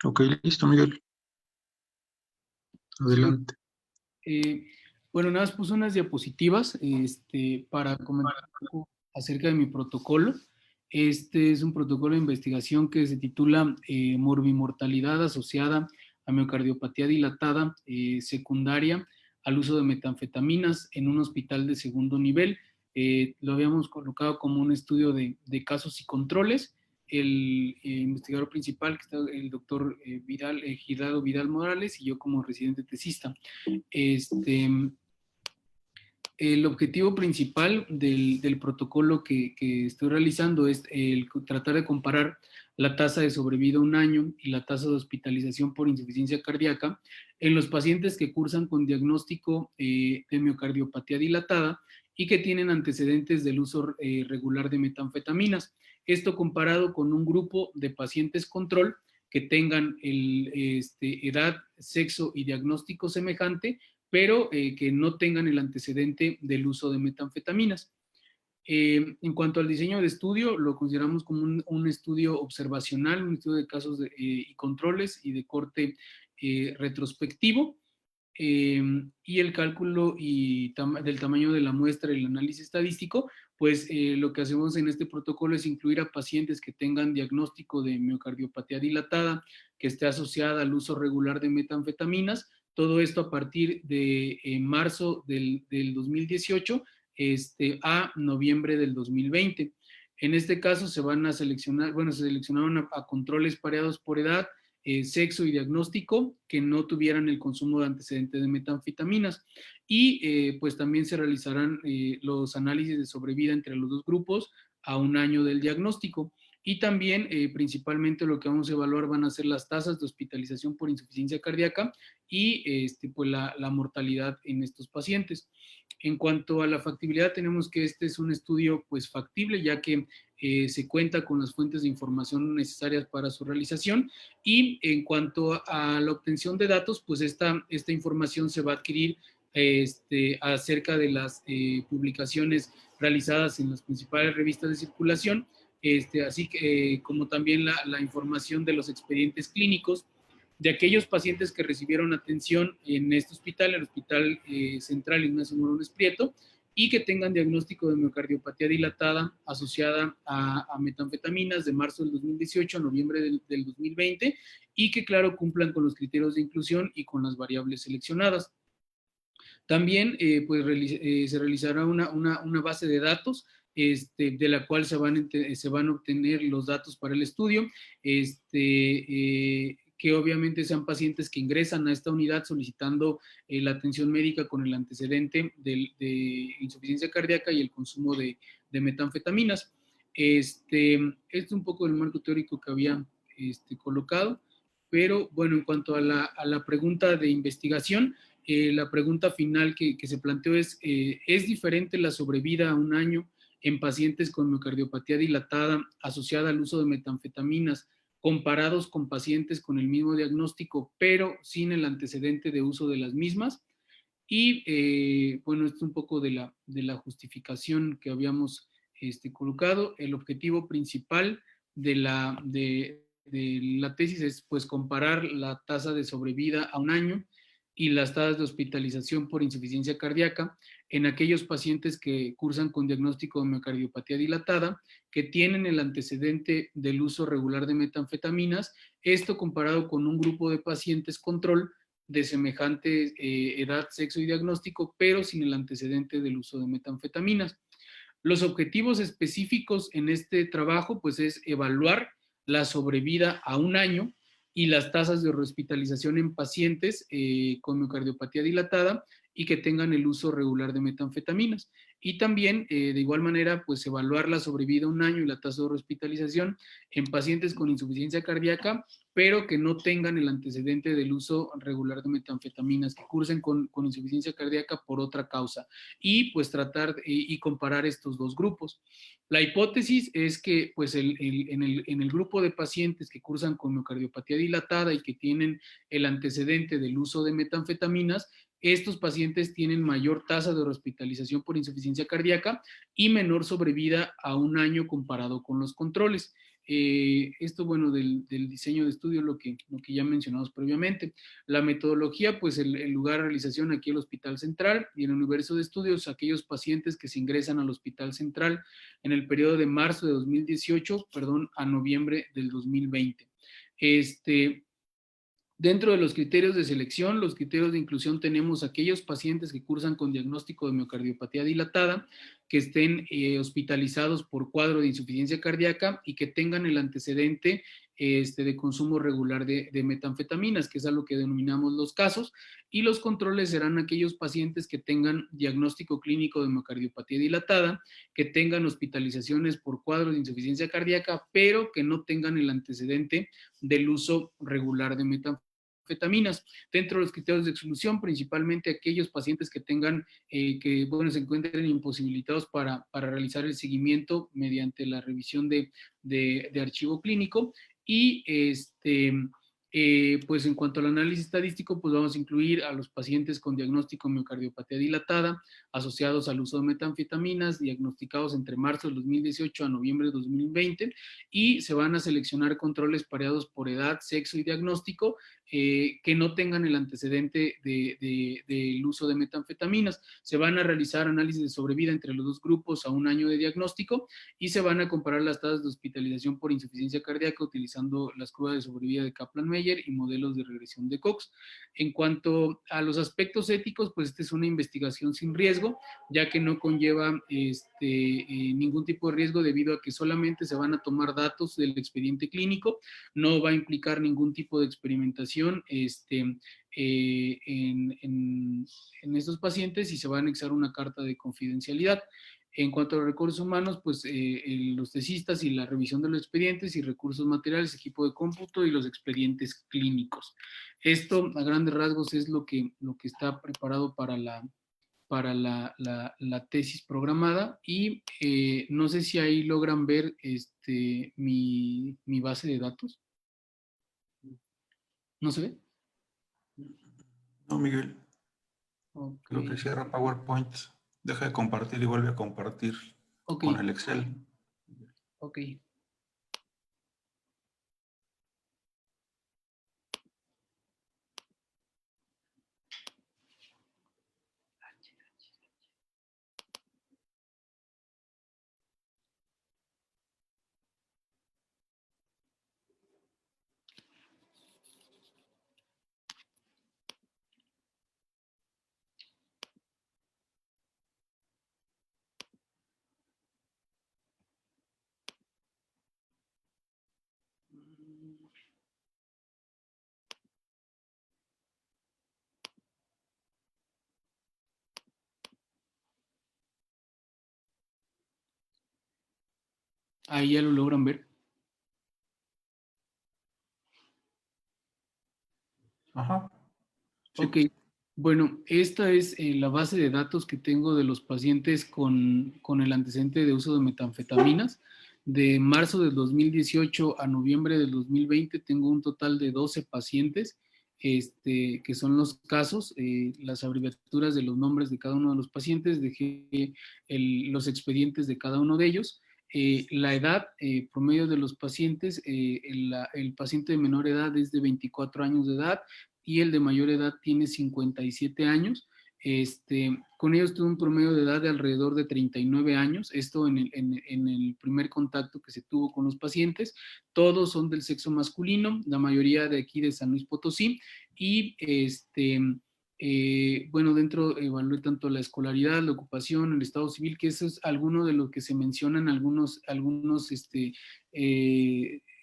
Ok, listo, Miguel. Sí. Adelante. eh, bueno, nada más puse unas diapositivas para comentar un poco acerca de mi protocolo. Este es un protocolo de investigación que se titula Morbimortalidad asociada a miocardiopatía dilatada secundaria al uso de metanfetaminas en un hospital de segundo nivel. Lo habíamos colocado como un estudio de casos y controles. El investigador principal, que está el doctor Girado Vidal Morales, y yo como residente tesista. Este, el objetivo principal del protocolo que estoy realizando es tratar de comparar la tasa de sobrevida a un año y la tasa de hospitalización por insuficiencia cardíaca en los pacientes que cursan con diagnóstico de miocardiopatía dilatada y que tienen antecedentes del uso regular de metanfetaminas. Esto comparado con un grupo de pacientes control que tengan edad, sexo y diagnóstico semejante, pero que no tengan el antecedente del uso de metanfetaminas. En cuanto al diseño de estudio, lo consideramos como un estudio observacional, un estudio de casos y controles y de corte retrospectivo, y el cálculo del tamaño de la muestra y el análisis estadístico. Pues lo que hacemos en este protocolo es incluir a pacientes que tengan diagnóstico de miocardiopatía dilatada, que esté asociada al uso regular de metanfetaminas, todo esto a partir de marzo del 2018 a noviembre del 2020. En este caso se van a seleccionar, bueno, se seleccionaron a controles pareados por edad, sexo y diagnóstico que no tuvieran el consumo de antecedentes de metanfetaminas. Y pues también se realizarán los análisis de sobrevida entre los dos grupos a un año del diagnóstico. Y también, principalmente, lo que vamos a evaluar van a ser las tasas de hospitalización por insuficiencia cardíaca y pues la mortalidad en estos pacientes. En cuanto a la factibilidad, tenemos que este es un estudio pues factible, ya que se cuenta con las fuentes de información necesarias para su realización. Y en cuanto a la obtención de datos, pues esta información se va a adquirir acerca de las publicaciones realizadas en las principales revistas de circulación, así que como también la información de los expedientes clínicos de aquellos pacientes que recibieron atención en este hospital, el Hospital Central Ignacio Morones Prieto, y que tengan diagnóstico de miocardiopatía dilatada asociada a metanfetaminas de marzo del 2018 a noviembre del 2020, y que, claro, cumplan con los criterios de inclusión y con las variables seleccionadas. También se realizará una base de datos de la cual se van a obtener los datos para el estudio, que obviamente sean pacientes que ingresan a esta unidad solicitando la atención médica con el antecedente de insuficiencia cardíaca y el consumo de metanfetaminas. Es un poco del marco teórico que había colocado, pero bueno, en cuanto a la pregunta de investigación, la pregunta final que se planteó ¿es diferente la sobrevida a un año en pacientes con miocardiopatía dilatada asociada al uso de metanfetaminas comparados con pacientes con el mismo diagnóstico, pero sin el antecedente de uso de las mismas? Y bueno, esto es un poco de la justificación que habíamos colocado. El objetivo principal de la tesis es pues comparar la tasa de sobrevida a un año y las tasas de hospitalización por insuficiencia cardíaca en aquellos pacientes que cursan con diagnóstico de miocardiopatía dilatada, que tienen el antecedente del uso regular de metanfetaminas, esto comparado con un grupo de pacientes control de semejante edad, sexo y diagnóstico, pero sin el antecedente del uso de metanfetaminas. Los objetivos específicos en este trabajo pues es evaluar la sobrevida a un año y las tasas de hospitalización en pacientes con miocardiopatía dilatada y que tengan el uso regular de metanfetaminas. Y también, de igual manera, pues evaluar la sobrevida a un año y la tasa de hospitalización en pacientes con insuficiencia cardíaca, pero que no tengan el antecedente del uso regular de metanfetaminas, que cursen con insuficiencia cardíaca por otra causa. Y pues tratar y comparar estos dos grupos. La hipótesis es que pues en el grupo de pacientes que cursan con miocardiopatía dilatada y que tienen el antecedente del uso de metanfetaminas, estos pacientes tienen mayor tasa de hospitalización por insuficiencia cardíaca y menor sobrevida a un año comparado con los controles. Esto, bueno, del diseño de estudio, lo que ya mencionamos previamente. La metodología, pues el lugar de realización aquí el Hospital Central, y el universo de estudios, aquellos pacientes que se ingresan al Hospital Central en el periodo de marzo de 2018, perdón, a noviembre del 2020. Dentro de los criterios de selección, los criterios de inclusión, tenemos aquellos pacientes que cursan con diagnóstico de miocardiopatía dilatada, que estén hospitalizados por cuadro de insuficiencia cardíaca y que tengan el antecedente de consumo regular de metanfetaminas, que es a lo que denominamos los casos, y los controles serán aquellos pacientes que tengan diagnóstico clínico de miocardiopatía dilatada, que tengan hospitalizaciones por cuadro de insuficiencia cardíaca, pero que no tengan el antecedente del uso regular de metanfetaminas. Dentro de los criterios de exclusión, principalmente aquellos pacientes que tengan, se encuentren imposibilitados para realizar el seguimiento mediante la revisión de archivo clínico. Y pues en cuanto al análisis estadístico, pues vamos a incluir a los pacientes con diagnóstico de miocardiopatía dilatada asociados al uso de metanfetaminas, diagnosticados entre marzo del 2018 a noviembre de 2020, y se van a seleccionar controles pareados por edad, sexo y diagnóstico, que no tengan el antecedente del uso de metanfetaminas. Se van a realizar análisis de sobrevida entre los dos grupos a un año de diagnóstico, y se van a comparar las tasas de hospitalización por insuficiencia cardíaca utilizando las curvas de sobrevida de Kaplan-Meier y modelos de regresión de Cox. En cuanto a los aspectos éticos, pues esta es una investigación sin riesgo, ya que no conlleva ningún tipo de riesgo, debido a que solamente se van a tomar datos del expediente clínico, no va a implicar ningún tipo de experimentación en estos pacientes, y se va a anexar una carta de confidencialidad. En cuanto a los recursos humanos, pues los tesistas y la revisión de los expedientes y recursos materiales, equipo de cómputo y los expedientes clínicos. Esto, a grandes rasgos, es lo que está preparado para la tesis programada. Y no sé si ahí logran ver mi base de datos. ¿No se ve? No, Miguel. Okay. Creo que cierra PowerPoint. Deja de compartir y vuelve a compartir con el Excel. Ok. Ahí ya lo logran ver. Ajá. Sí. Ok. Bueno, esta es la base de datos que tengo de los pacientes con el antecedente de uso de metanfetaminas. De marzo del 2018 a noviembre del 2020 tengo un total de 12 pacientes, que son los casos, las abreviaturas de los nombres de cada uno de los pacientes, dejé los expedientes de cada uno de ellos. La edad promedio de los pacientes, el paciente de menor edad es de 24 años de edad, y el de mayor edad tiene 57 años. Con ellos tuve un promedio de edad de alrededor de 39 años, esto en el primer contacto que se tuvo con los pacientes. Todos son del sexo masculino, la mayoría de aquí de San Luis Potosí, y bueno, dentro evalué tanto la escolaridad, la ocupación, el estado civil, que eso es alguno de lo que se mencionan algunos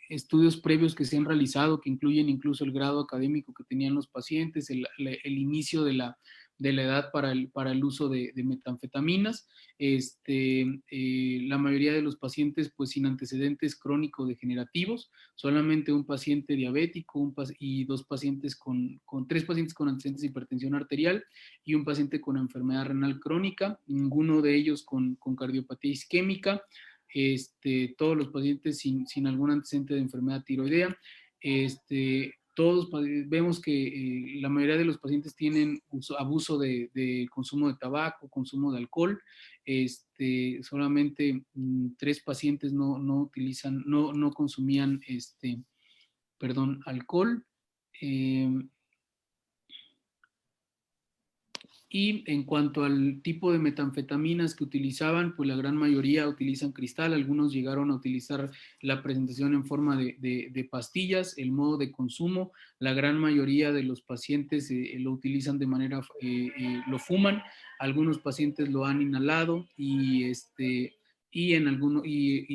estudios previos que se han realizado, que incluyen incluso el grado académico que tenían los pacientes, el inicio de la edad para el uso de metanfetaminas. La mayoría de los pacientes pues sin antecedentes crónico-degenerativos, solamente un paciente diabético y tres pacientes con antecedentes de hipertensión arterial y un paciente con enfermedad renal crónica, ninguno de ellos con cardiopatía isquémica. Todos los pacientes sin algún antecedente de enfermedad tiroidea. Todos vemos que la mayoría de los pacientes tienen abuso de consumo de tabaco, consumo de alcohol. solamente 3 pacientes no consumían alcohol. Y en cuanto al tipo de metanfetaminas que utilizaban, pues la gran mayoría utilizan cristal, algunos llegaron a utilizar la presentación en forma de pastillas, el modo de consumo, la gran mayoría de los pacientes lo utilizan de manera, lo fuman, algunos pacientes lo han inhalado y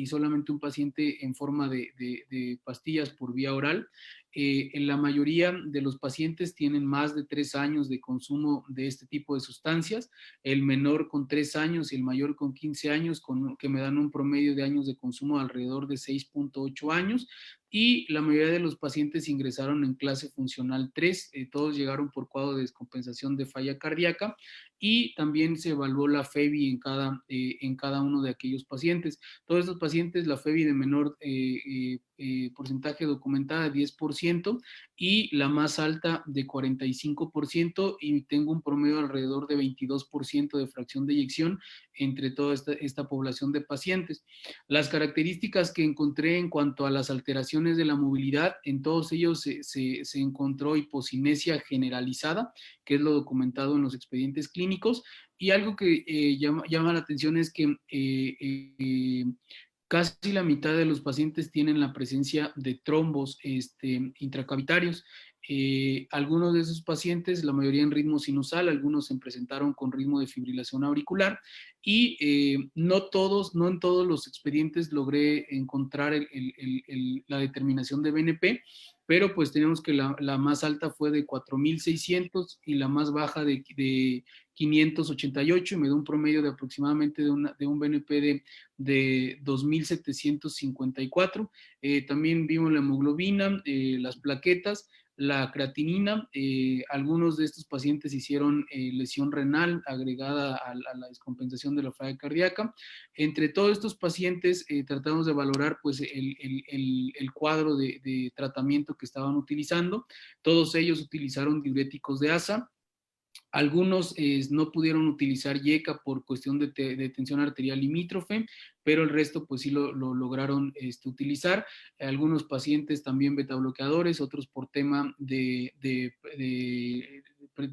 solamente un paciente en forma de pastillas por vía oral. En la mayoría de los pacientes tienen más de 3 años de consumo de este tipo de sustancias, el menor con 3 años y el mayor con 15 años, que me dan un promedio de años de consumo alrededor de 6.8 años, y la mayoría de los pacientes ingresaron en clase funcional 3, todos llegaron por cuadro de descompensación de falla cardíaca, y también se evaluó la FEBI en cada uno de aquellos pacientes. Todos estos pacientes, la FEBI de menor porcentaje documentada, 10%, y la más alta de 45%, y tengo un promedio alrededor de 22% de fracción de eyección entre toda esta población de pacientes. Las características que encontré en cuanto a las alteraciones de la movilidad, en todos ellos se encontró hipocinesia generalizada, que es lo documentado en los expedientes clínicos, y algo que llama la atención es que casi la mitad de los pacientes tienen la presencia de trombos intracavitarios. Algunos de esos pacientes, la mayoría en ritmo sinusal, algunos se presentaron con ritmo de fibrilación auricular, y no en todos los expedientes logré encontrar la determinación de BNP, pero pues tenemos que la más alta fue de 4,600 y la más baja de 588, y me da un promedio de aproximadamente de un BNP de 2,754. También vimos la hemoglobina, las plaquetas, la creatinina. Algunos de estos pacientes hicieron lesión renal agregada a la descompensación de la falla cardíaca. Entre todos estos pacientes tratamos de valorar pues el cuadro de tratamiento que estaban utilizando. Todos ellos utilizaron diuréticos de ASA. Algunos no pudieron utilizar IECA por cuestión de tensión arterial limítrofe, pero el resto pues sí lo lograron utilizar. Algunos pacientes también beta bloqueadores, otros por tema de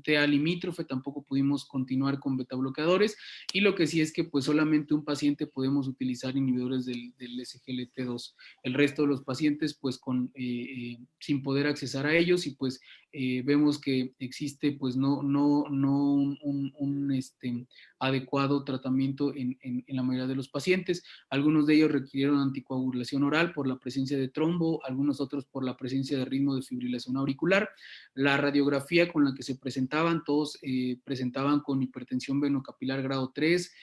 TA limítrofe tampoco pudimos continuar con beta bloqueadores, y lo que sí es que pues solamente un paciente podemos utilizar inhibidores del SGLT2. El resto de los pacientes pues sin poder accesar a ellos, y pues vemos que existe pues no un adecuado tratamiento en la mayoría de los pacientes. Algunos de ellos requirieron anticoagulación oral por la presencia de trombo, algunos otros por la presencia de ritmo de fibrilación auricular. La radiografía con la que se presentaban, todos presentaban con hipertensión venocapilar grado 3,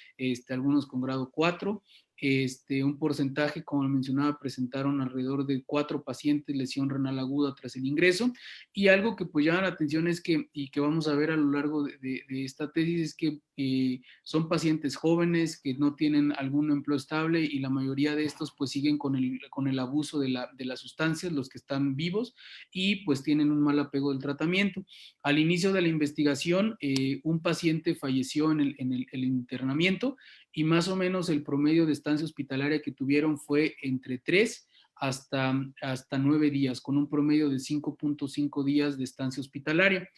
algunos con grado 4. Un porcentaje, como mencionaba, presentaron alrededor de 4 pacientes lesión renal aguda tras el ingreso. Y algo que pues llama la atención es que, y que vamos a ver a lo largo de esta tesis, es que son pacientes jóvenes que no tienen algún empleo estable, y la mayoría de estos pues siguen con el abuso de las sustancias, los que están vivos, y pues tienen un mal apego del tratamiento. Al inicio de la investigación, un paciente falleció en el internamiento, y más o menos el promedio de estancia hospitalaria que tuvieron fue entre 3 hasta 9 días, con un promedio de 5.5 días de estancia hospitalaria.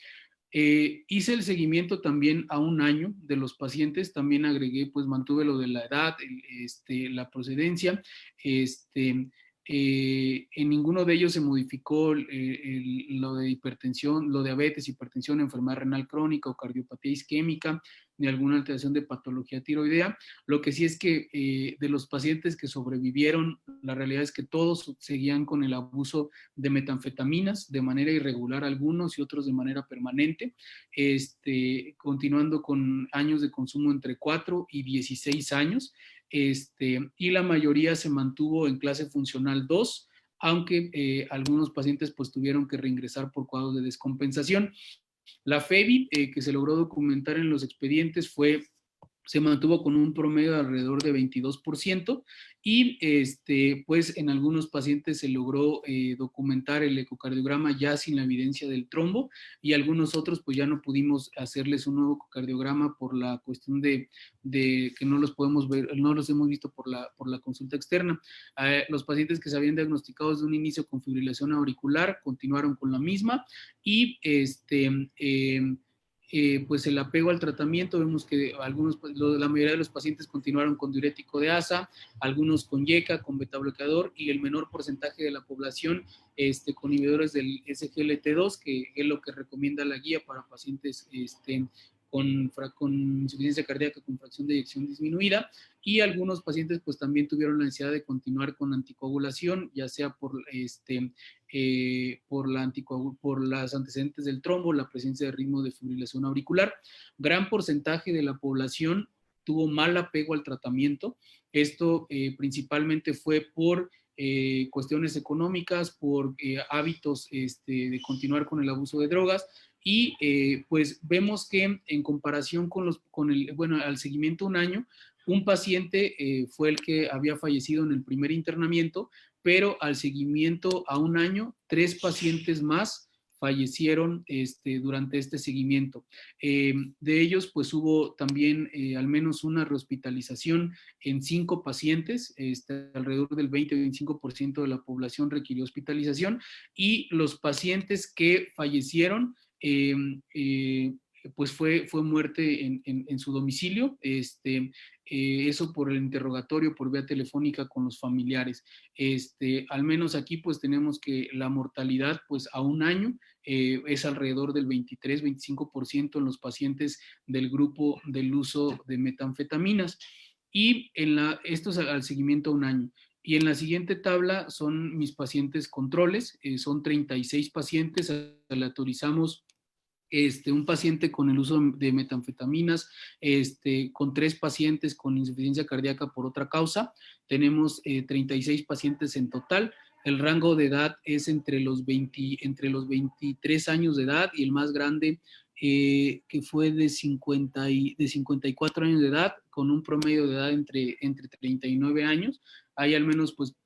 Hice el seguimiento también a un año de los pacientes, también agregué, pues mantuve lo de la edad, la procedencia, en ninguno de ellos se modificó lo de hipertensión, lo de diabetes, hipertensión, enfermedad renal crónica o cardiopatía isquémica, ni alguna alteración de patología tiroidea. Lo que sí es que de los pacientes que sobrevivieron, la realidad es que todos seguían con el abuso de metanfetaminas, de manera irregular algunos y otros de manera permanente, continuando con años de consumo entre 4 y 16 años. Y la mayoría se mantuvo en clase funcional 2, aunque algunos pacientes pues tuvieron que reingresar por cuadros de descompensación. La FEBI, que se logró documentar en los expedientes, se mantuvo con un promedio de alrededor de 22%, y pues en algunos pacientes se logró documentar el ecocardiograma ya sin la evidencia del trombo, y algunos otros pues ya no pudimos hacerles un nuevo ecocardiograma por la cuestión de que no los podemos ver, no los hemos visto por la consulta externa. Los pacientes que se habían diagnosticado desde un inicio con fibrilación auricular continuaron con la misma, y pues el apego al tratamiento, vemos que la mayoría de los pacientes continuaron con diurético de asa, algunos con YECA, con betabloqueador, y el menor porcentaje de la población con inhibidores del SGLT2, que es lo que recomienda la guía para pacientes con insuficiencia cardíaca con fracción de eyección disminuida, y algunos pacientes pues también tuvieron la necesidad de continuar con anticoagulación, ya sea por las antecedentes del trombo, la presencia de ritmo de fibrilación auricular. Gran porcentaje de la población tuvo mal apego al tratamiento. Esto principalmente fue por cuestiones económicas, por hábitos de continuar con el abuso de drogas, y pues vemos que en comparación al seguimiento un año, un paciente fue el que había fallecido en el primer internamiento, pero al seguimiento a un año, 3 pacientes más fallecieron durante este seguimiento. De ellos, pues hubo también al menos una rehospitalización en 5 pacientes, alrededor del 20-25% de la población requirió hospitalización, y los pacientes que fallecieron, pues fue muerte en su domicilio, eso por el interrogatorio por vía telefónica con los familiares. Al menos aquí pues tenemos que la mortalidad pues a un año es alrededor del 23-25% en los pacientes del grupo del uso de metanfetaminas, y esto es al seguimiento a un año. Y en la siguiente tabla son mis pacientes controles, son 36 pacientes, aleatorizamos un paciente con el uso de metanfetaminas, con 3 pacientes con insuficiencia cardíaca por otra causa. Tenemos 36 pacientes en total. El rango de edad es entre los 23 años de edad, y el más grande que fue de 54 años de edad, con un promedio de edad entre 39 años. Ahí al menos pues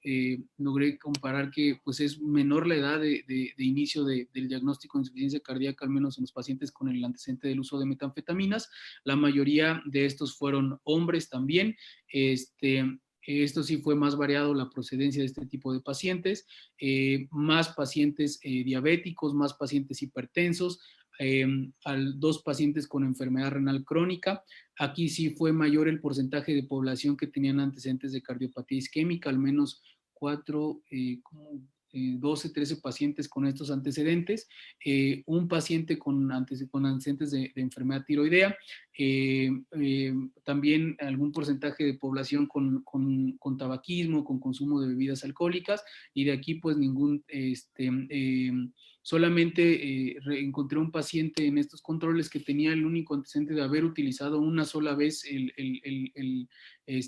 logré comparar que pues es menor la edad de inicio del diagnóstico de insuficiencia cardíaca, al menos en los pacientes con el antecedente del uso de metanfetaminas. La mayoría de estos fueron hombres también. Esto sí fue más variado la procedencia de este tipo de pacientes, más pacientes diabéticos, más pacientes hipertensos, 2 pacientes con enfermedad renal crónica. Aquí sí fue mayor el porcentaje de población que tenían antecedentes de cardiopatía isquémica, al menos 12, 13 pacientes con estos antecedentes, un paciente con antecedentes de enfermedad tiroidea, también algún porcentaje de población con tabaquismo, con consumo de bebidas alcohólicas, y de aquí pues ningún, solamente encontré un paciente en estos controles que tenía el único antecedente de haber utilizado una sola vez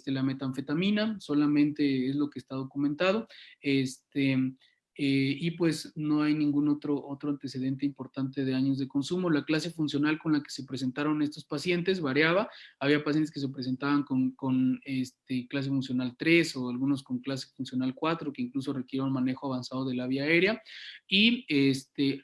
la metanfetamina, solamente es lo que está documentado. Y pues no hay ningún otro antecedente importante de años de consumo. La clase funcional con la que se presentaron estos pacientes variaba. Había pacientes que se presentaban con clase funcional 3, o algunos con clase funcional 4, que incluso requieren un manejo avanzado de la vía aérea. Y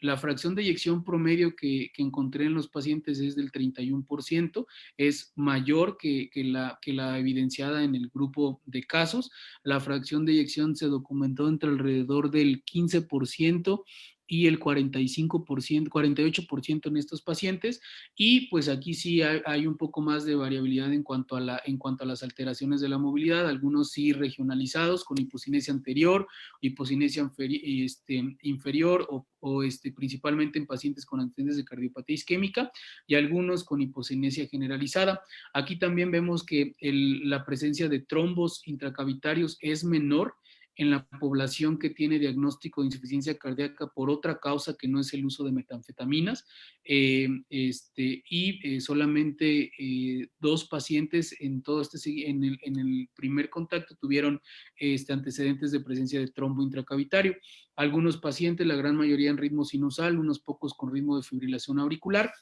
la fracción de eyección promedio que encontré en los pacientes es del 31%, es mayor que la evidenciada en el grupo de casos. La fracción de eyección se documentó entre alrededor del 15% y el 48% en estos pacientes, y pues aquí sí hay un poco más de variabilidad en cuanto a las alteraciones de la movilidad, algunos sí regionalizados con hipocinesia anterior, hipocinesia inferior, o principalmente en pacientes con antecedentes de cardiopatía isquémica, y algunos con hipocinesia generalizada. Aquí también vemos que la presencia de trombos intracavitarios es menor en la población que tiene diagnóstico de insuficiencia cardíaca por otra causa que no es el uso de metanfetaminas, y solamente 2 pacientes en todo en el primer contacto tuvieron antecedentes de presencia de trombo intracavitario. Algunos pacientes, la gran mayoría en ritmo sinusal, unos pocos con ritmo de fibrilación auricular.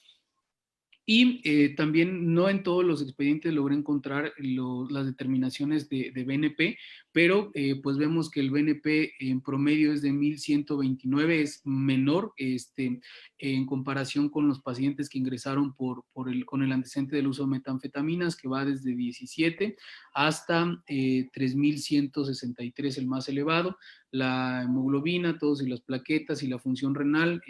Y también no en todos los expedientes logré encontrar las determinaciones de BNP, pero pues vemos que el BNP en promedio es de 1,129, es menor en comparación con los pacientes que ingresaron con el antecedente del uso de metanfetaminas, que va desde 17 hasta 3,163, el más elevado. La hemoglobina, todos y las plaquetas y la función renal,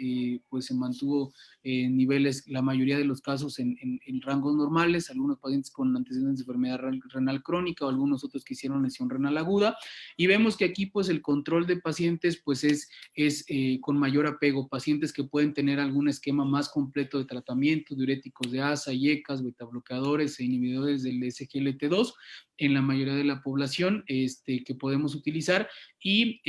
pues se mantuvo en niveles, la mayoría de los casos en rangos normales, algunos pacientes con antecedentes de enfermedad renal crónica o algunos otros que hicieron lesión renal aguda, y vemos que aquí pues el control de pacientes pues es con mayor apego, pacientes que pueden tener algún esquema más completo de tratamiento, diuréticos de ASA, IECAS, betabloqueadores e inhibidores del SGLT2, en la mayoría de la población que podemos utilizar, y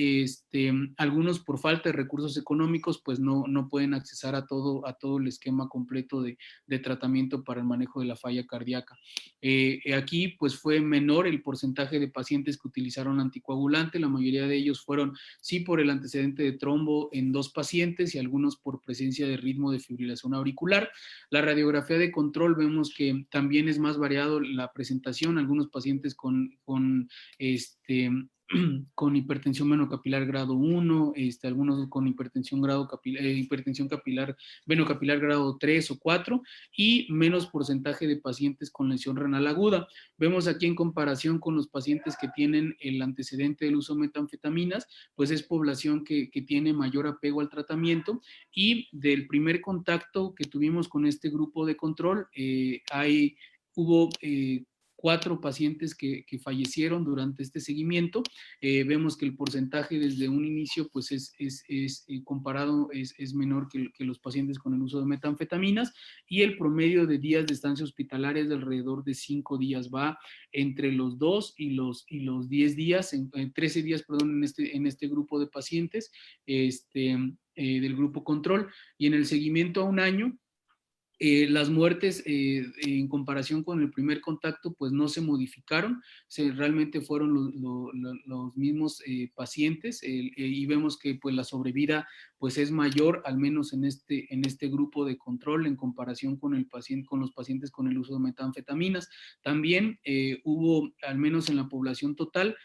algunos por falta de recursos económicos pues no pueden accesar a todo el esquema completo de tratamiento para el manejo de la falla cardíaca. Aquí pues fue menor el porcentaje de pacientes que utilizaron anticoagulante, la mayoría de ellos fueron sí por el antecedente de trombo en 2 pacientes y algunos por presencia de ritmo de fibrilación auricular. La radiografía de control vemos que también es más variado la presentación, algunos pacientes con hipertensión venocapilar grado 1, algunos con hipertensión capilar, venocapilar grado 3 o 4, y menos porcentaje de pacientes con lesión renal aguda. Vemos aquí en comparación con los pacientes que tienen el antecedente del uso de metanfetaminas, pues es población que tiene mayor apego al tratamiento, y del primer contacto que tuvimos con este grupo de control, hubo 4 pacientes que fallecieron durante este seguimiento. Vemos que el porcentaje desde un inicio pues comparado es menor que los pacientes con el uso de metanfetaminas, y el promedio de días de estancia hospitalaria es de alrededor de 5 días, va entre los 2 y los 10 días, 13 días, perdón, en este grupo de pacientes del grupo control, y en el seguimiento a un año, las muertes en comparación con el primer contacto pues no se modificaron, realmente fueron los mismos pacientes, y vemos que pues la sobrevida pues es mayor, al menos en este grupo de control en comparación con los pacientes con el uso de metanfetaminas. También hubo, al menos en la población total,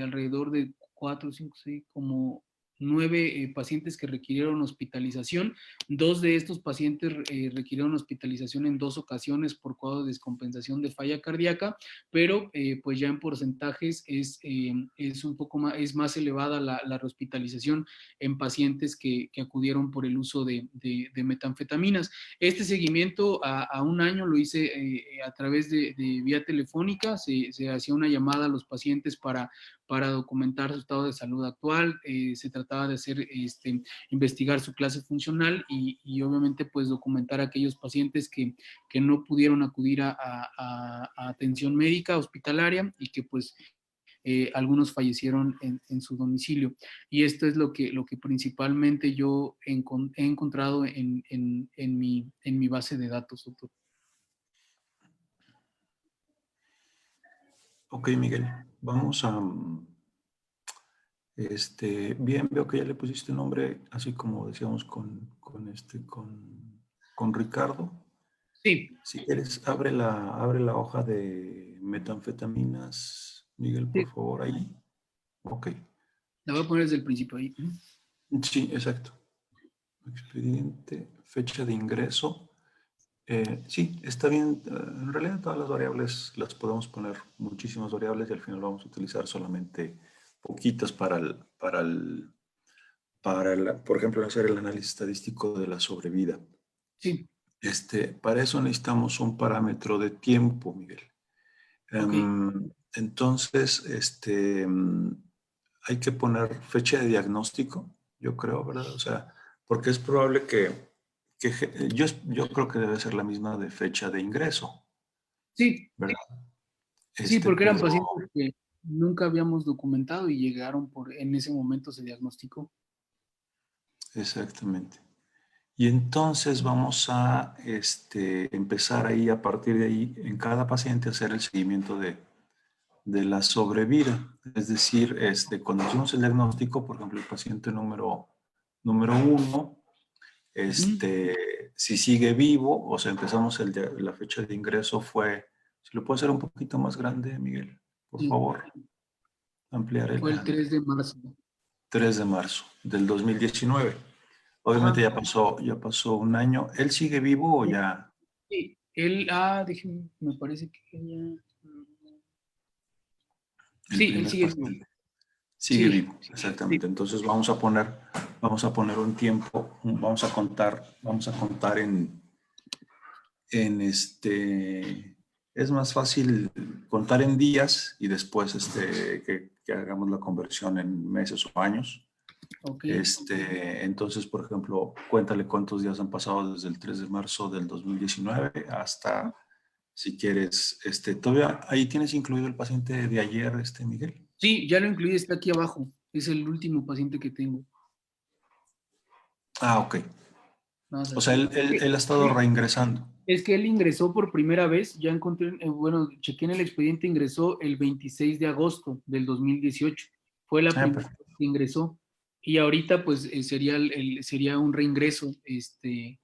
alrededor de 4, 5, 6, como 9 pacientes que requirieron hospitalización. 2 de estos pacientes requirieron hospitalización en 2 ocasiones por cuadro de descompensación de falla cardíaca, pero pues ya en porcentajes es un poco más, es más elevada la rehospitalización en pacientes que acudieron por el uso de metanfetaminas. Este seguimiento a un año lo hice a través de vía telefónica, se hacía una llamada a los pacientes para documentar su estado de salud actual, se trataba de hacer, investigar su clase funcional y obviamente pues documentar a aquellos pacientes que no pudieron acudir a atención médica hospitalaria y que pues algunos fallecieron en su domicilio. Y esto es lo que principalmente yo he encontrado en mi base de datos, doctor. Ok, Miguel, vamos a... bien, veo que ya le pusiste nombre, así como decíamos con Ricardo. Sí. Si quieres, abre la hoja de metanfetaminas, Miguel, Sí, por favor, ahí. Ok. la voy a poner desde el principio ahí. Sí, exacto. Expediente, fecha de ingreso. Sí, está bien. En realidad todas las variables las podemos poner, muchísimas variables, y al final vamos a utilizar solamente poquitas por ejemplo, hacer el análisis estadístico de la sobrevida. Sí. Para eso necesitamos un parámetro de tiempo, Miguel. Ok. Entonces, hay que poner fecha de diagnóstico, yo creo, ¿verdad? O sea, porque es probable yo creo que debe ser la misma de fecha de ingreso, Sí. ¿verdad? Sí, porque eran Pero pacientes que nunca habíamos documentado y llegaron en ese momento se diagnosticó. exactamente. Y entonces vamos a empezar ahí, a partir de ahí, en cada paciente, a hacer el seguimiento de la sobrevida. Es decir, cuando hacemos el diagnóstico, por ejemplo, el paciente número 1, si sigue vivo, o sea, empezamos la fecha de ingreso si lo puedo hacer un poquito más grande, Miguel, por Sí. favor. Ampliar el Fue el 3 de marzo. 3 de marzo del 2019. Obviamente Ajá. ya pasó un año. ¿Él sigue vivo o ya? Sí, déjeme, me parece que ya. El Sí, él primer sigue vivo. paciente. Sigue Sí, vivo, sí, exactamente. Entonces vamos a poner un tiempo, vamos a contar es más fácil contar en días y después que hagamos la conversión en meses o años. ok. Entonces, por ejemplo, cuéntale cuántos días han pasado desde el 3 de marzo del 2019 hasta, si quieres, todavía ahí tienes incluido el paciente de ayer, Miguel. Sí, ya lo incluí, está aquí abajo. Es el último paciente que tengo. Ah, ok. Nada más O sea, aquí. él ha estado reingresando. Es que él ingresó por primera vez, ya encontré, bueno, chequé en el expediente, ingresó el 26 de agosto del 2018. Fue la Ah, primera perfecto. vez que ingresó. Y ahorita, pues, sería, sería un reingreso, eh,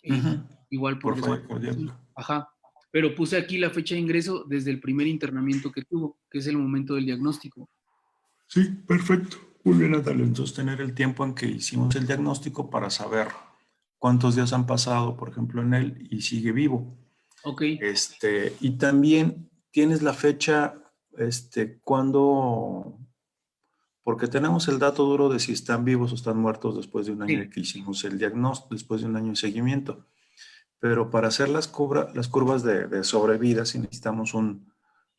Ujú. igual Por por fallo descompensación. cardíaco. Ajá. Pero puse aquí la fecha de ingreso desde el primer internamiento que tuvo, que es el momento del diagnóstico. Sí, perfecto. Muy bien, Natalia. Entonces, tener el tiempo en que hicimos el diagnóstico para saber cuántos días han pasado, por ejemplo, en él y sigue vivo. Ok. Y también tienes la fecha, cuando, porque tenemos el dato duro de si están vivos o están muertos después de un año de Sí. que hicimos el diagnóstico, después de un año de seguimiento. Pero para hacer las curvas de sobrevida, sí necesitamos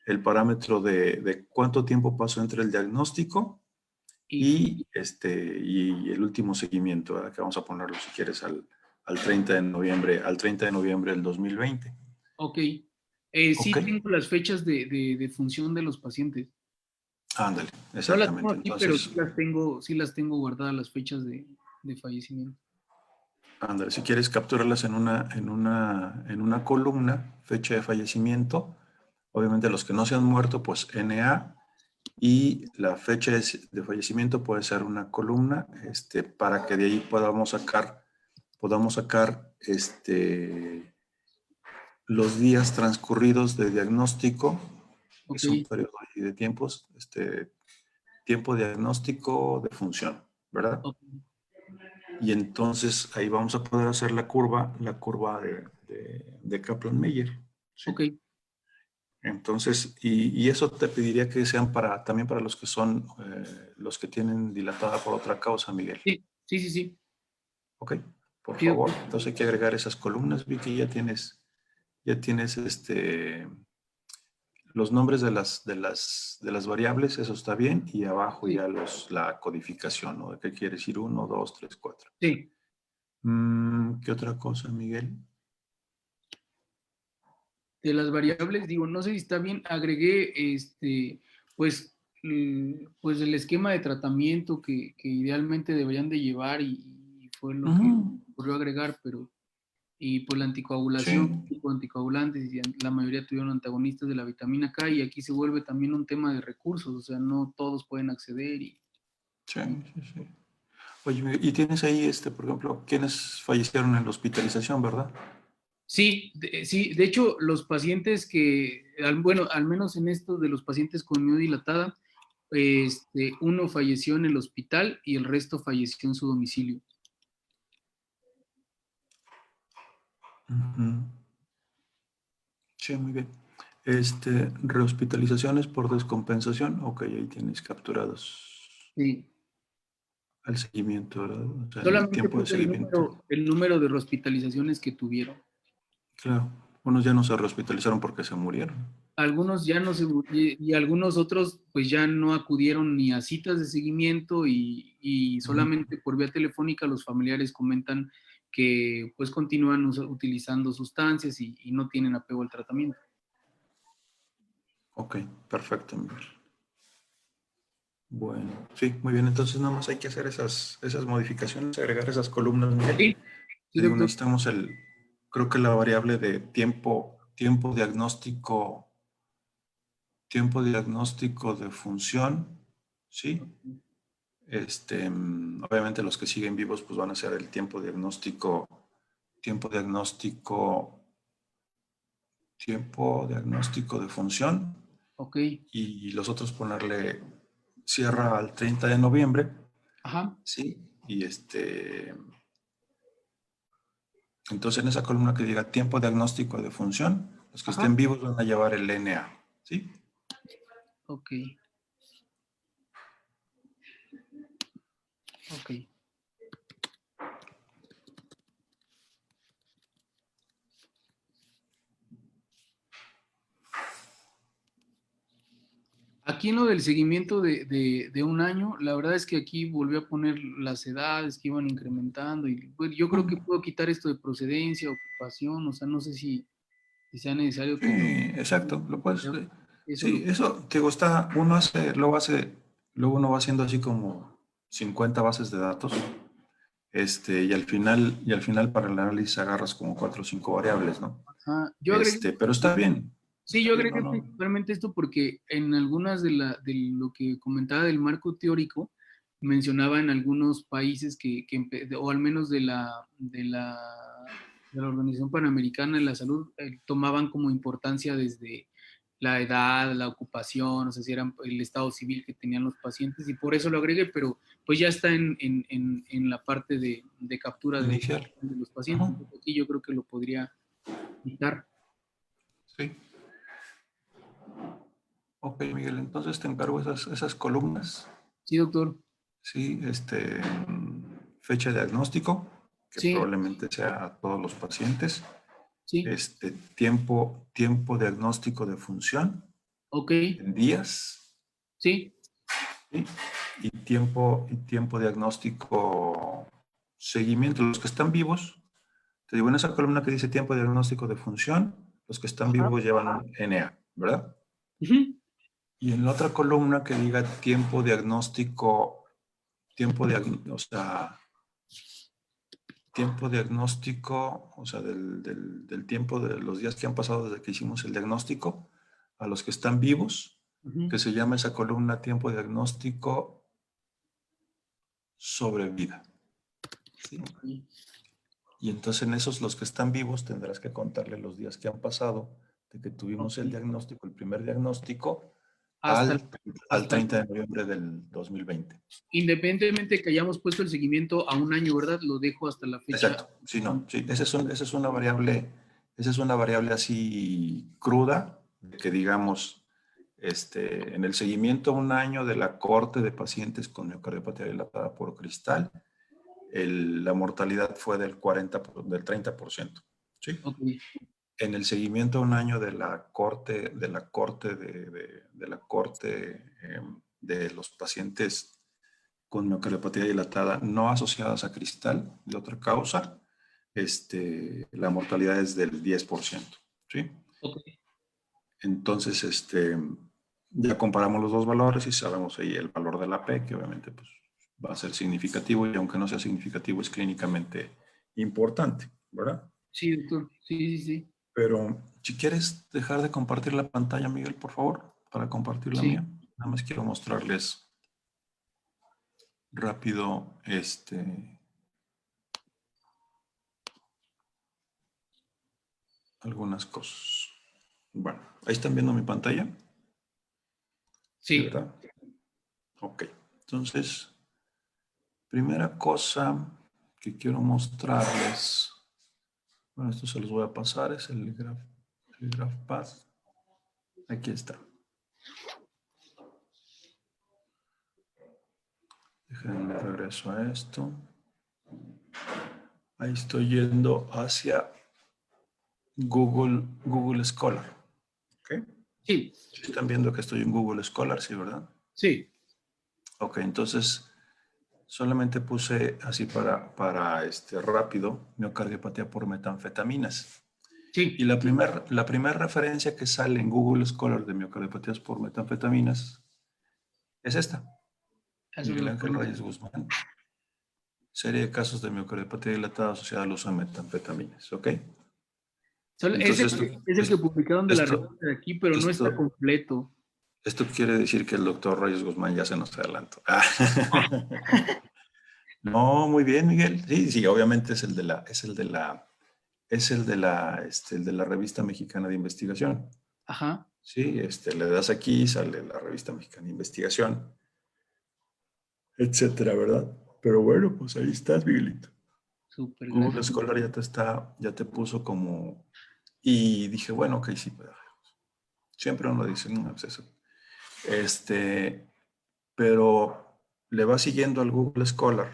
el parámetro de cuánto tiempo pasó entre el diagnóstico Y, y el último seguimiento, ¿verdad? Que vamos a ponerlo, si quieres, al 30 de noviembre, al 30 de noviembre del 2020. ok. ¿Ok? Sí tengo las fechas de función de los pacientes. Ándale, No las tengo exactamente. aquí, pero Entonces, sí las tengo guardadas las fechas de fallecimiento. ándale, si quieres capturarlas en una columna, fecha de fallecimiento, obviamente los que no se han muerto, pues NA, y la fecha de fallecimiento puede ser una columna, para que de ahí podamos sacar, los días transcurridos de diagnóstico, Ok, es un periodo ahí de tiempos, tiempo diagnóstico de función, ¿verdad? ok, Y entonces ahí vamos a poder hacer la curva de Kaplan-Meier, ¿sí? ok. Entonces, y eso te pediría que sean también para los que son, los que tienen dilatada por otra causa, Miguel. Sí, sí, sí, sí. ¿Ok? Por Sí, favor. doctor. Entonces hay que agregar esas columnas. Vi que ya tienes los nombres de las variables, eso está bien. Y abajo Sí, ya la codificación, ¿no? ¿De qué quiere decir? 1, 2, 3, 4. sí. ¿Qué otra cosa, Miguel? De las variables, digo, no sé si está bien, agregué pues, pues el esquema de tratamiento que idealmente deberían de llevar y fue lo que Ujú. ocurrió agregar, pero y pues la anticoagulación, Sí, tipo anticoagulantes, y la mayoría tuvieron antagonistas de la vitamina K, y aquí se vuelve también un tema de recursos, o sea, no todos pueden acceder y sí, sí, sí. Oye, y tienes ahí, por ejemplo, quienes fallecieron en la hospitalización, ¿verdad? sí, sí, de hecho, los pacientes bueno, al menos en estos de los pacientes con miodilatada, uno falleció en el hospital y el resto falleció en su domicilio. Ujú. Sí, muy bien. Rehospitalizaciones por descompensación. Ok, ahí tienes capturados Sí. el seguimiento, ¿verdad? O sea, el Solamente tiempo de puse seguimiento. el número de hospitalizaciones que tuvieron. Claro, unos ya no se rehospitalizaron porque se murieron. Algunos ya no se, y algunos otros pues ya no acudieron ni a citas de seguimiento y Ujú. solamente por vía telefónica los familiares comentan que pues continúan utilizando sustancias y no tienen apego al tratamiento. Ok, perfecto, Miguel. Bueno, sí, muy bien. Entonces nada más hay que hacer esas modificaciones, agregar esas columnas, Miguel. Sí, sí, Te digo, doctor. necesitamos creo que la variable de tiempo diagnóstico de función, ¿sí? Obviamente los que siguen vivos pues van a ser el tiempo diagnóstico, tiempo diagnóstico de función Ok, y los otros ponerle cierra al 30 de noviembre, Ajá, ¿sí? Y entonces en esa columna que diga tiempo diagnóstico de función, los que ajá, estén vivos van a llevar el NA, ¿sí? ok, ok. Aquí en lo del seguimiento de un año, la verdad es que aquí volvió a poner las edades que iban incrementando y pues, yo creo que puedo quitar esto de procedencia, ocupación, o sea, no sé si sea necesario Sí, que lo... exacto, lo puedes, Eso sí, lo... eso te gusta, luego uno va haciendo así como 50 bases de datos, y al final para el análisis agarras como 4 o 5 variables, ¿no? Ajá. Yo agregué, Pero sí, está yo bien, no, agregué no, principalmente esto porque en algunas de lo que comentaba del marco teórico, mencionaba en algunos países o al menos de la Organización Panamericana de la Salud, tomaban como importancia desde la edad, la ocupación, o sea, si eran el estado civil que tenían los pacientes, y por eso lo agregué, pero pues ya está en la parte de captura inicial. de los pacientes. Ajá, Aquí yo creo que lo podría quitar. sí. Ok, Miguel, entonces te encargo esas columnas, Sí, doctor. ¿sí? Fecha de diagnóstico, que Sí, probablemente sea a todos los pacientes. sí, Tiempo diagnóstico de función ok, en días, sí, ¿sí? Y tiempo diagnóstico seguimiento. Los que están vivos, te digo, en esa columna que dice tiempo diagnóstico de función, los que están ajá, vivos llevan un NA, ¿verdad? ujú, Y en la otra columna que diga o sea, tiempo diagnóstico, o sea, del tiempo de los días que han pasado desde que hicimos el diagnóstico, a los que están vivos, ujú, que se llama esa columna tiempo diagnóstico sobre vida, ¿sí? ok, Y entonces en esos, los que están vivos, tendrás que contarle los días que han pasado de que tuvimos el ok. diagnóstico, el primer diagnóstico, Hasta, al hasta, 30 de noviembre del 2020. independientemente que hayamos puesto el seguimiento a un año, ¿verdad? Lo dejo hasta la fecha. Exacto, sí, no, sí, esa es una variable así cruda, que digamos, en el seguimiento a un año de la corte de pacientes con miocardiopatía dilatada por cristal, la mortalidad fue del 30%, ¿sí? Ok, En el seguimiento a un año de la corte de los pacientes con miocardiopatía dilatada no asociadas a cristal de otra causa, la mortalidad es del 10%, ¿sí? ok. Entonces, ya comparamos los dos valores y sabemos ahí el valor de la P, que obviamente pues, va a ser significativo y aunque no sea significativo es clínicamente importante, ¿verdad? Sí, doctor. Sí, sí, sí. Pero si quieres dejar de compartir la pantalla, Miguel, por favor, para compartir la Sí, mía. Nada más quiero mostrarles rápido algunas cosas. Bueno, ahí están viendo mi pantalla. Sí, sí. ¿verdad? Ok. Entonces, primera cosa que quiero mostrarles, bueno, esto se los voy a pasar, es el GraphPath. Aquí está. Déjenme regreso a esto. Ahí estoy yendo hacia Google Scholar. ¿Ok? Sí, Si están viendo que estoy en Google Scholar, sí, ¿verdad? sí. Ok, entonces solamente puse así para rápido miocardiopatía por metanfetaminas. Y Sí. la primer referencia que sale en Google Scholar de miocardiopatía por metanfetaminas es esta, Eso Miguel lo Ángel conozco. Reyes Guzmán. Serie de casos de miocardiopatía dilatada asociada al uso de metanfetaminas, ¿ok? Es Entonces es el que publicaron de la esto, revista de aquí, pero no está esto, completo. esto quiere decir que el doctor Reyes Guzmán ya se nos adelantó. No, muy bien, Miguel. Sí, sí, obviamente es el de la Revista Mexicana de Investigación. Ajá. Sí, le das aquí, sale la Revista Mexicana de Investigación. etcétera, ¿verdad? Pero bueno, pues ahí estás, Miguelito. Súper, Google gracias. Scholar ya te puso como, y dije, bueno, ok, sí, pues, siempre uno dice, no, pues eso. Este, pero le va siguiendo al Google Scholar.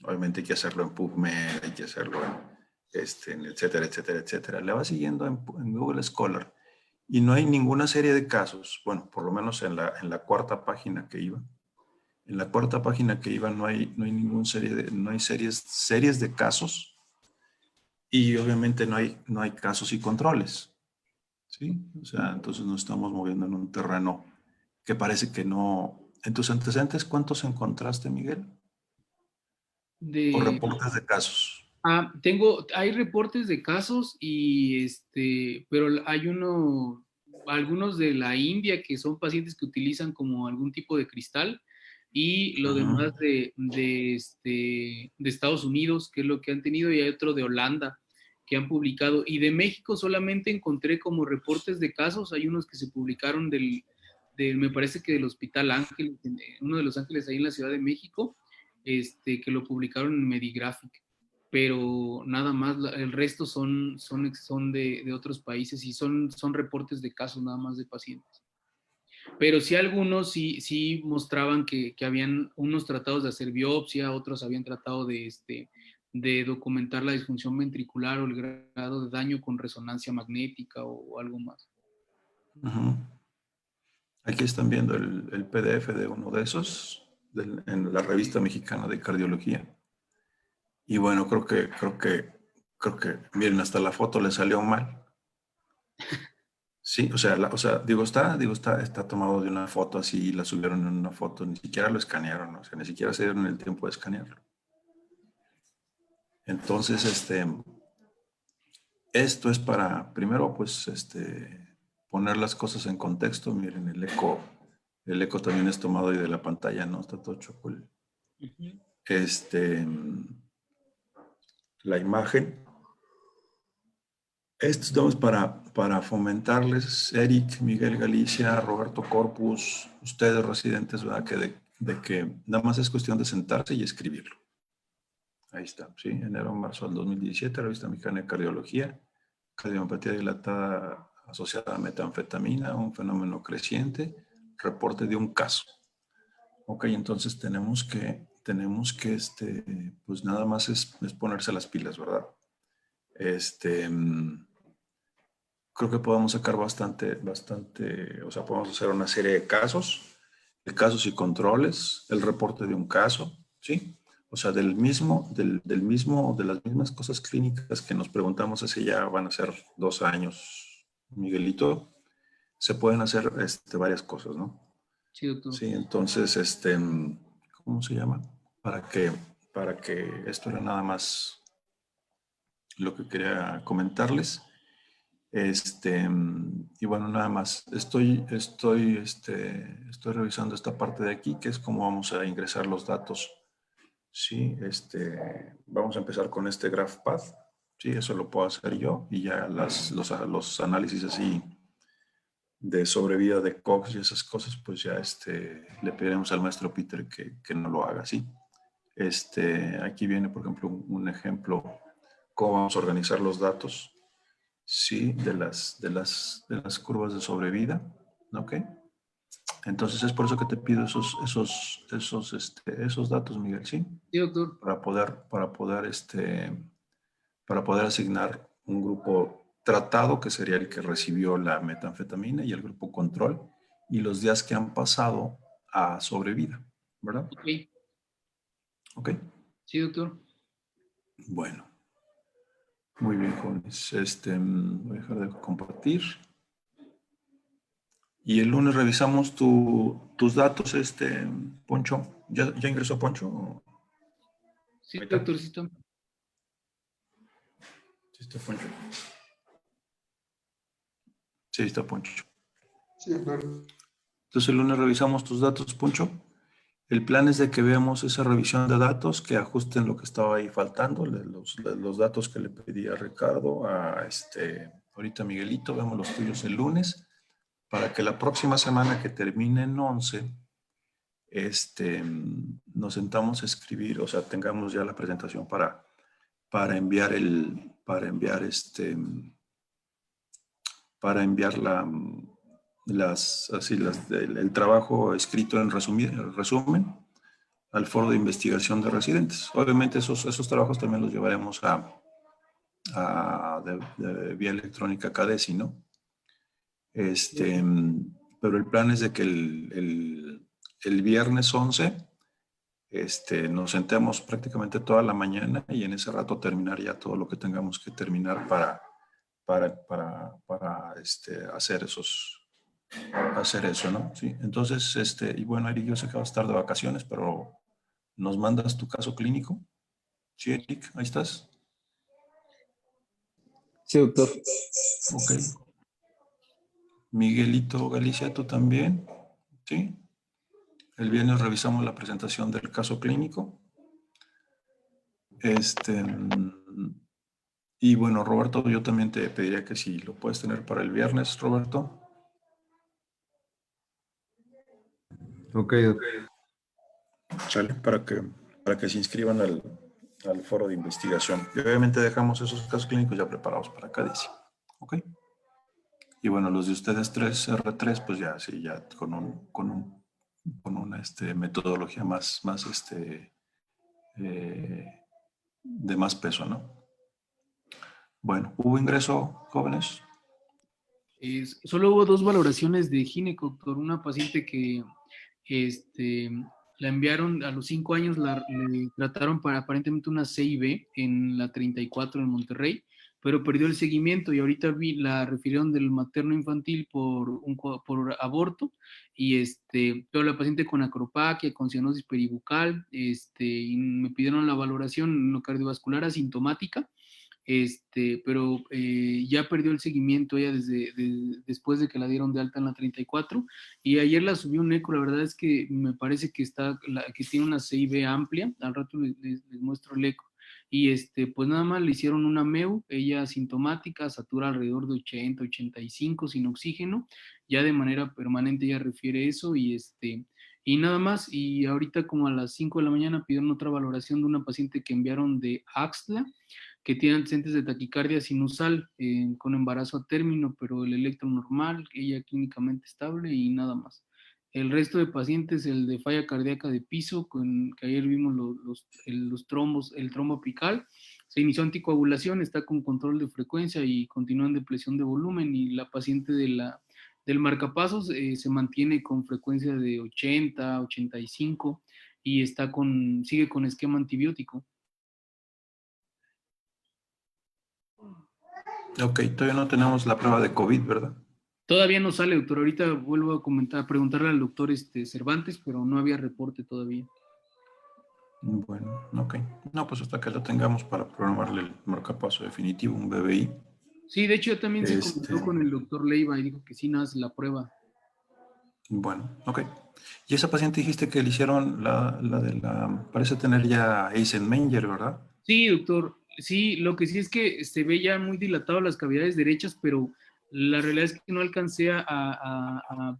Obviamente hay que hacerlo en PubMed, hay que hacerlo en etcétera, etcétera, etcétera. Le va siguiendo en Google Scholar y no hay ninguna serie de casos, bueno, por lo menos en la cuarta página que iba. En la cuarta página que iba no hay ninguna serie no hay series de casos y obviamente no hay casos y controles, ¿sí? O sea, entonces nos estamos moviendo en un terreno que parece que no. En tus antecedentes, ¿cuántos encontraste, Miguel? O De, reportes de casos. hay reportes de casos y pero hay algunos de la India que son pacientes que utilizan como algún tipo de cristal y lo Ujú, demás de Estados Unidos, que es lo que han tenido, y hay otro de Holanda que han publicado. Y de México solamente encontré como reportes de casos, hay unos que se publicaron me parece que del Hospital Ángeles, uno de los Ángeles ahí en la Ciudad de México, que lo publicaron en Medigraphic, pero nada más, el resto son de otros países y son reportes de casos nada más de pacientes. Pero sí algunos sí mostraban que habían unos tratados de hacer biopsia, otros habían tratado de documentar la disfunción ventricular o el grado de daño con resonancia magnética o algo más. ujú. Aquí están viendo el PDF de uno de esos en la revista mexicana de cardiología. Y bueno, creo que, miren, hasta la foto le salió mal. Sí, o sea, está tomado de una foto así y la subieron en una foto, ni siquiera lo escanearon, o sea, ni siquiera se dieron el tiempo de escanearlo. Entonces, esto es para, primero, pues, poner las cosas en contexto. Miren, el eco también es tomado ahí de la pantalla, ¿no? Está todo chocolate. Ujú. Este, la imagen. Esto estamos para fomentarles, Eric, Miguel Galicia, Roberto Corpus, ustedes residentes, ¿verdad? De que nada más es cuestión de sentarse y escribirlo. Ahí está, sí, enero, marzo del 2017, Revista Mexicana de Cardiología, cardiopatía dilatada asociada a metanfetamina, un fenómeno creciente, reporte de un caso. Ok, entonces pues nada más es ponerse las pilas, ¿verdad? Este, creo que podemos sacar bastante, o sea, podemos hacer una serie de casos y controles, el reporte de un caso, ¿sí? O sea, de las mismas cosas clínicas que nos preguntamos hace ya van a ser 2 años, Miguelito, se pueden hacer varias cosas, ¿no? Sí, doctor. Sí, entonces, ¿cómo se llama? Para que, para que esto era nada más lo que quería comentarles. Y bueno, nada más. Estoy revisando esta parte de aquí, que es cómo vamos a ingresar los datos. Sí, vamos a empezar con este GraphPath. Sí, eso lo puedo hacer yo y ya los análisis así de sobrevida de Cox y esas cosas, pues ya le pediremos al maestro Peter que no lo haga así. Aquí viene, por ejemplo, un ejemplo, cómo vamos a organizar los datos. Sí, de las curvas de sobrevida, ¿ok? Entonces es por eso que te pido esos datos, Miguel, ¿sí? Sí, doctor. Para poder asignar un grupo tratado, que sería el que recibió la metanfetamina, y el grupo control, y los días que han pasado a sobrevida, ¿verdad? Ok. ¿Ok? Sí, doctor. Bueno, muy bien, jóvenes. Voy a dejar de compartir. Y el lunes revisamos tus datos, Poncho. Ya ingresó Poncho? Sí, Ahí está. doctorcito. Sí está Poncho. Sí está Poncho. Sí, doctor. Entonces el lunes revisamos tus datos, Poncho. El plan es de que veamos esa revisión de datos, que ajusten lo que estaba ahí faltando, los datos que le pedí a Ricardo, ahorita Miguelito, vemos los tuyos el lunes, para que la próxima semana que termine en 11, nos sentamos a escribir, o sea, tengamos ya la presentación para enviar el trabajo escrito en resumen al foro de investigación de residentes. Obviamente esos trabajos también los llevaremos de vía electrónica a CADESI, ¿no? Pero el plan es de que el viernes 11 nos sentemos prácticamente toda la mañana y en ese rato terminar ya todo lo que tengamos que terminar para hacer eso, ¿no? Sí, entonces, y bueno, Eric, yo sé que vas a estar de vacaciones, pero ¿nos mandas tu caso clínico? Sí, Eric, ahí estás. Sí, doctor. Ok. Miguelito Galicia, ¿tú también? Sí. El viernes revisamos la presentación del caso clínico. Y bueno, Roberto, yo también te pediría que si lo puedes tener para el viernes, Roberto. Ok, doctor. Sale, para que se inscriban al foro de investigación. Y obviamente dejamos esos casos clínicos ya preparados para CADESI. ¿Ok? Y bueno, los de ustedes R3, pues ya, sí, ya con una metodología más de más peso, ¿no? Bueno, ¿hubo ingreso, jóvenes? Solo hubo 2 valoraciones de gineco, doctor. Una paciente que la enviaron a los 5 años, le trataron para aparentemente una CIB en la 34 en Monterrey, pero perdió el seguimiento y ahorita la refirieron del materno infantil por aborto y toda la paciente con acropaquia, con cianosis peribucal, y me pidieron la valoración no cardiovascular asintomática, pero ya perdió el seguimiento ella después de que la dieron de alta en la 34 y ayer la subió un eco. La verdad es que me parece que que tiene una CIB amplia, al rato les muestro el eco, y pues nada más le hicieron una MEU, ella asintomática, satura alrededor de 80, 85 sin oxígeno, ya de manera permanente ella refiere eso y nada más. Y ahorita como a las 5 de la mañana pidieron otra valoración de una paciente que enviaron de Axtla, que tiene antecedentes de taquicardia sinusal con embarazo a término, pero el electro normal, ella clínicamente estable y nada más. El resto de pacientes, el de falla cardíaca de piso, que ayer vimos los trombos, el trombo apical, se inició anticoagulación, está con control de frecuencia y continúa en depresión de volumen, y la paciente del marcapasos se mantiene con frecuencia de 80, 85 y sigue con esquema antibiótico. Ok, todavía no tenemos la prueba de COVID, ¿verdad? Todavía no sale, doctor. Ahorita vuelvo a preguntarle al doctor Cervantes, pero no había reporte todavía. Bueno, ok. No, pues hasta que lo tengamos para programarle el marcapaso definitivo, un BBI. Sí, de hecho ya también se comentó con el doctor Leiva y dijo que sí, nada, hace la prueba. Bueno, ok. Y esa paciente dijiste que le hicieron parece tener ya Eisenmenger, ¿verdad? Sí, doctor. Sí, lo que sí es que se ve ya muy dilatado las cavidades derechas, pero la realidad es que no alcancé a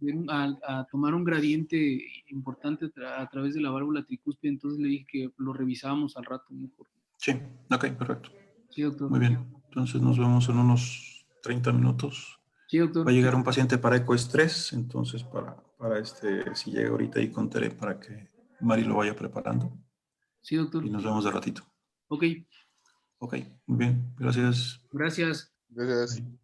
tomar un gradiente importante a través de la válvula tricúspide, entonces le dije que lo revisábamos al rato mejor. Sí, ok, perfecto. Sí, doctor. Muy bien. Entonces nos vemos en unos 30 minutos. Sí, doctor. Va a llegar un paciente para ecoestrés, entonces si llega ahorita y contaré para que Mari lo vaya preparando. Sí, doctor. Y nos vemos de ratito. Ok. Ok, muy bien. Gracias. Gracias. Gracias. Bye.